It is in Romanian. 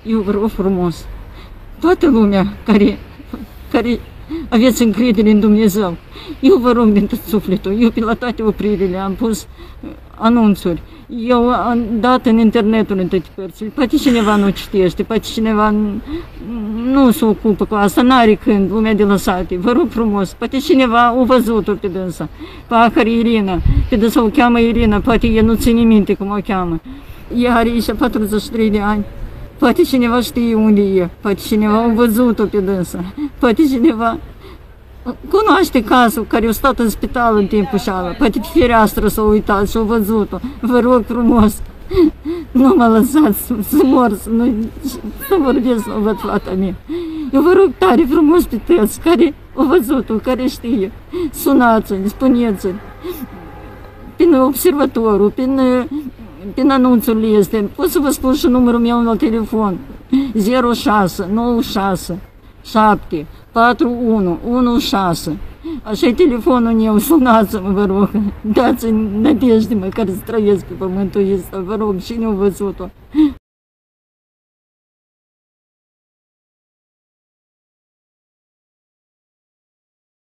Eu vă rog frumos, toată lumea care aveți încredere în Dumnezeu, eu vă rog din tot sufletul, eu pe la toate opririle am pus anunțuri, eu am dat în internetul în toate părțile, poate cineva nu citește, poate cineva nu se ocupă cu asta, n-are când, lumea de lăsate, vă rog frumos, poate cineva a văzut-o pe dânsa, Pahar Irina, pe dânsa o cheamă Irina, poate el nu ține minte cum o cheamă, ea are aici 43 de ani, poate cineva știe unde e, poate cineva a văzut-o pe dânsa, poate cineva cunoaște cazul care a stat în spital în timpul șală, poate pe fereastră s-a uitat și a văzut-o. Vă rog frumos, nu mă lăsați să mor, să vorbesc, să văd fata mea. Eu vă rog tare frumos pe toți care au văzut-o, care știe, sunați-l, spuneți-l, prin observatorul, prin anunțurile este. Pot să vă spun și numărul meu la telefon, 06 96 7 4116. Așa e telefonul meu, sunați-mă, vă rog, dați-mi nădejde măcar să trăiesc pe pământul ăsta, vă rog, cine a văzut-o.